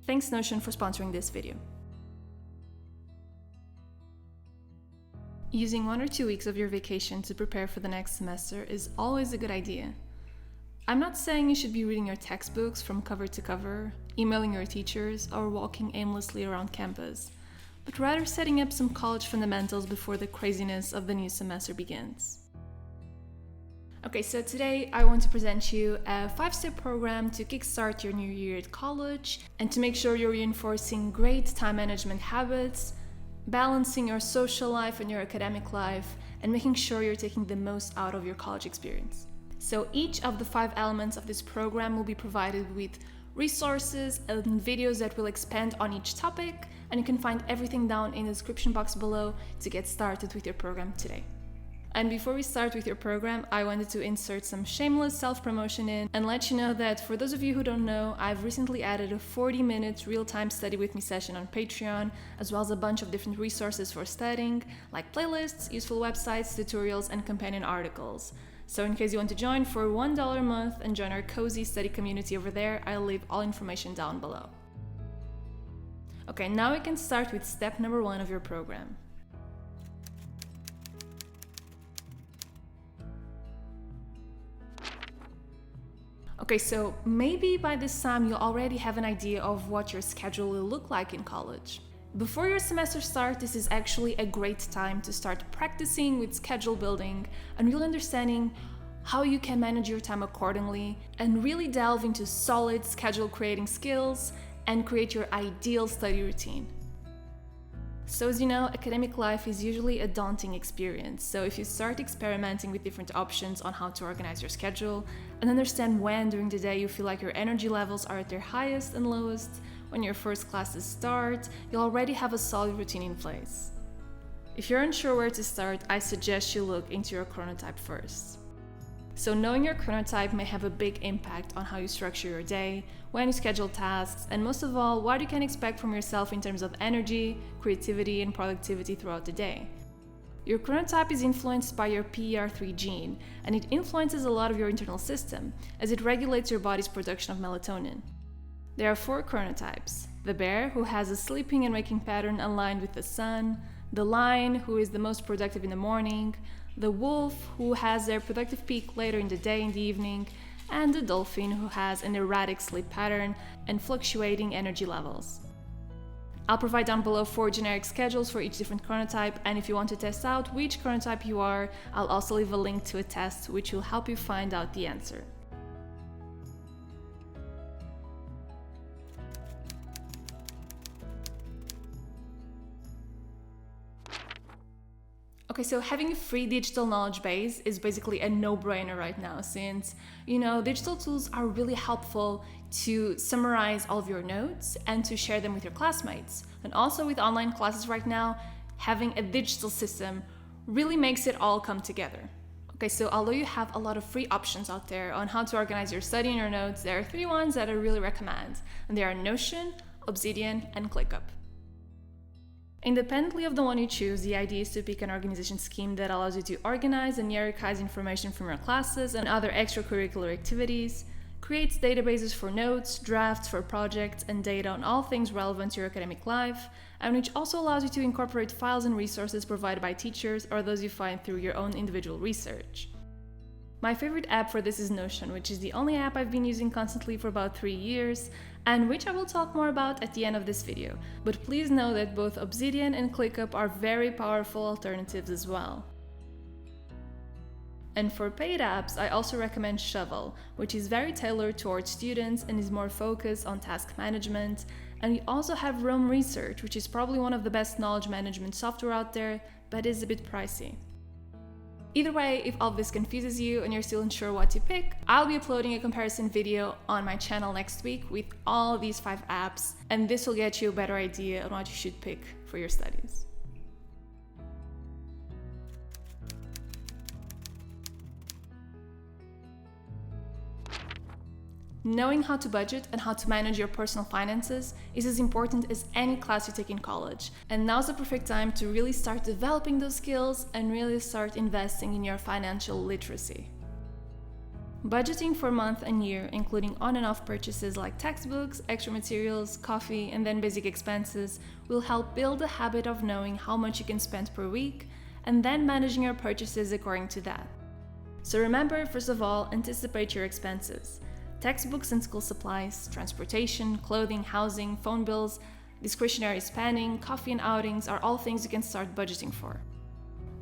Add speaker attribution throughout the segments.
Speaker 1: Thanks Notion for sponsoring this video. Using 1 or 2 weeks of your vacation to prepare for the next semester is always a good idea. I'm not saying you should be reading your textbooks from cover to cover, emailing your teachers, or walking aimlessly around campus, but rather setting up some college fundamentals before the craziness of the new semester begins. Okay, so today I want to present you a 5-step program to kickstart your new year at college and to make sure you're reinforcing great time management habits, balancing your social life and your academic life, and making sure you're taking the most out of your college experience. So each of the 5 elements of this program will be provided with resources and videos that will expand on each topic, and you can find everything down in the description box below to get started with your program today. And before we start with your program, I wanted to insert some shameless self-promotion in and let you know that for those of you who don't know, I've recently added a 40-minute real-time study with me session on Patreon, as well as a bunch of different resources for studying, like playlists, useful websites, tutorials, and companion articles. So in case you want to join for $1 a month and join our cozy study community over there, I'll leave all information down below. Okay, now we can start with step number 1 of your program. Okay, so maybe by this time you already have an idea of what your schedule will look like in college. Before your semester starts, this is actually a great time to start practicing with schedule building and really understanding how you can manage your time accordingly and really delve into solid schedule creating skills and create your ideal study routine. So as you know, academic life is usually a daunting experience, so if you start experimenting with different options on how to organize your schedule and understand when during the day you feel like your energy levels are at their highest and lowest, when your first classes start, you'll already have a solid routine in place. If you're unsure where to start, I suggest you look into your chronotype first. So knowing your chronotype may have a big impact on how you structure your day, when you schedule tasks, and most of all, what you can expect from yourself in terms of energy, creativity, and productivity throughout the day. Your chronotype is influenced by your PER3 gene, and it influences a lot of your internal system, as it regulates your body's production of melatonin. There are 4 chronotypes: the bear, who has a sleeping and waking pattern aligned with the sun, the lion, who is the most productive in the morning, the wolf, who has their productive peak later in the day and the evening, and the dolphin, who has an erratic sleep pattern and fluctuating energy levels. I'll provide down below 4 generic schedules for each different chronotype, and if you want to test out which chronotype you are, I'll also leave a link to a test which will help you find out the answer. Okay, so having a free digital knowledge base is basically a no-brainer right now, since, digital tools are really helpful to summarize all of your notes and to share them with your classmates. And also with online classes right now, having a digital system really makes it all come together. Okay, so although you have a lot of free options out there on how to organize your study and your notes, there are 3 ones that I really recommend, and they are Notion, Obsidian, and ClickUp. Independently of the one you choose, the idea is to pick an organization scheme that allows you to organize and hierarchize information from your classes and other extracurricular activities, creates databases for notes, drafts for projects, and data on all things relevant to your academic life, and which also allows you to incorporate files and resources provided by teachers or those you find through your own individual research. My favorite app for this is Notion, which is the only app I've been using constantly for about 3 years, and which I will talk more about at the end of this video. But please know that both Obsidian and ClickUp are very powerful alternatives as well. And for paid apps, I also recommend Shovel, which is very tailored towards students and is more focused on task management. And we also have Rome Research, which is probably one of the best knowledge management software out there, but is a bit pricey. Either way, if all of this confuses you and you're still unsure what to pick, I'll be uploading a comparison video on my channel next week with all these 5 apps, and this will get you a better idea on what you should pick for your studies. Knowing how to budget and how to manage your personal finances is as important as any class you take in college, and now's the perfect time to really start developing those skills and really start investing in your financial literacy. Budgeting for month and year, including on and off purchases like textbooks, extra materials, coffee, and then basic expenses, will help build a habit of knowing how much you can spend per week and then managing your purchases according to that. So remember, first of all, anticipate your expenses. Textbooks and school supplies, transportation, clothing, housing, phone bills, discretionary spending, coffee and outings are all things you can start budgeting for.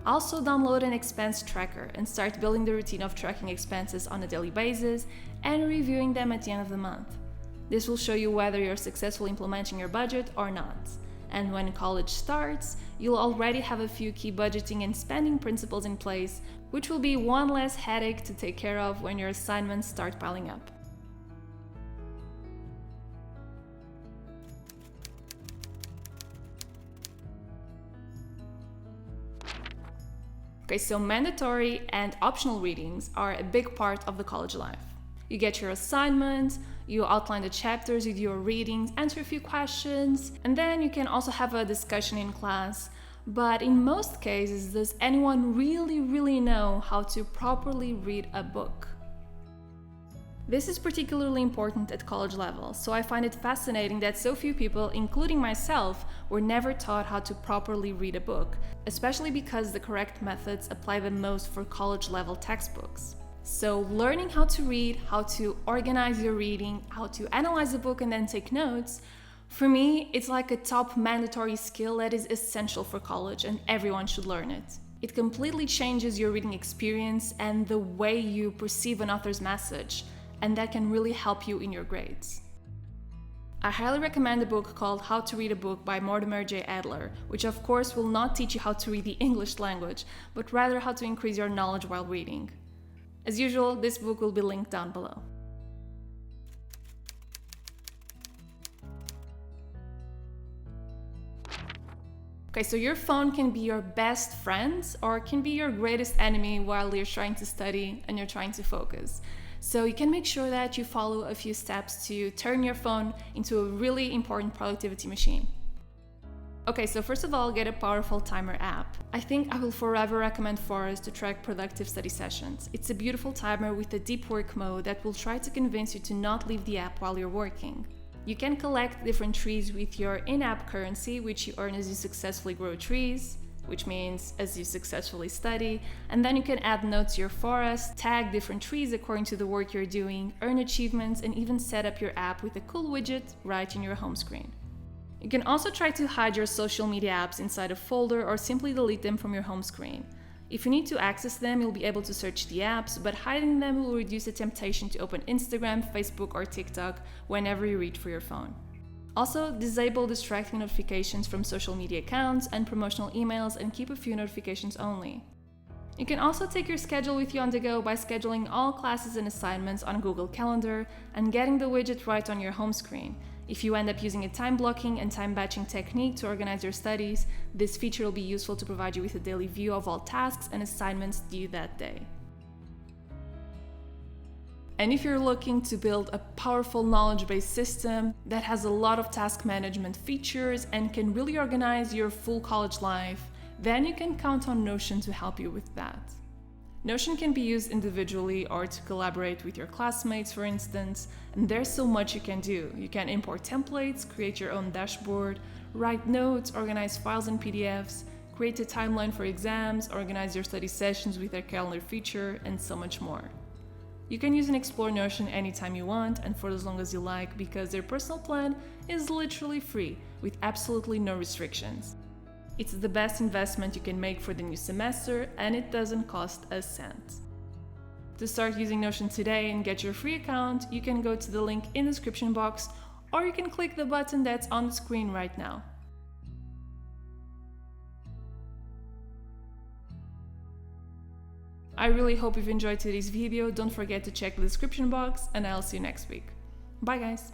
Speaker 1: Also, download an expense tracker and start building the routine of tracking expenses on a daily basis and reviewing them at the end of the month. This will show you whether you're successfully implementing your budget or not. And when college starts, you'll already have a few key budgeting and spending principles in place, which will be one less headache to take care of when your assignments start piling up. Okay, so mandatory and optional readings are a big part of the college life. You get your assignment, you outline the chapters, you do your readings, answer a few questions, and then you can also have a discussion in class. But in most cases, does anyone really know how to properly read a book? This is particularly important at college level, so I find it fascinating that so few people, including myself, were never taught how to properly read a book, especially because the correct methods apply the most for college level textbooks. So learning how to read, how to organize your reading, how to analyze a book and then take notes, for me, it's like a top mandatory skill that is essential for college and everyone should learn it. It completely changes your reading experience and the way you perceive an author's message, and that can really help you in your grades. I highly recommend a book called How to Read a Book by Mortimer J. Adler, which of course will not teach you how to read the English language, but rather how to increase your knowledge while reading. As usual, this book will be linked down below. Okay, so your phone can be your best friend or can be your greatest enemy while you're trying to study and you're trying to focus. So you can make sure that you follow a few steps to turn your phone into a really important productivity machine. Okay, so first of all, get a powerful timer app. I think I will forever recommend Forest to track productive study sessions. It's a beautiful timer with a deep work mode that will try to convince you to not leave the app while you're working. You can collect different trees with your in-app currency, which you earn as you successfully grow trees, which means as you successfully study, and then you can add notes to your forest, tag different trees according to the work you're doing, earn achievements, and even set up your app with a cool widget right in your home screen. You can also try to hide your social media apps inside a folder or simply delete them from your home screen. If you need to access them, you'll be able to search the apps, but hiding them will reduce the temptation to open Instagram, Facebook, or TikTok whenever you reach for your phone. Also, disable distracting notifications from social media accounts and promotional emails and keep a few notifications only. You can also take your schedule with you on the go by scheduling all classes and assignments on Google Calendar and getting the widget right on your home screen. If you end up using a time blocking and time batching technique to organize your studies, this feature will be useful to provide you with a daily view of all tasks and assignments due that day. And if you're looking to build a powerful knowledge-based system that has a lot of task management features and can really organize your full college life, then you can count on Notion to help you with that. Notion can be used individually or to collaborate with your classmates, for instance, and there's so much you can do. You can import templates, create your own dashboard, write notes, organize files and PDFs, create a timeline for exams, organize your study sessions with their calendar feature, and so much more. You can use and explore Notion anytime you want and for as long as you like because their personal plan is literally free with absolutely no restrictions. It's the best investment you can make for the new semester and it doesn't cost a cent. To start using Notion today and get your free account, you can go to the link in the description box or you can click the button that's on the screen right now. I really hope you've enjoyed today's video. Don't forget to check the description box and I'll see you next week. Bye guys!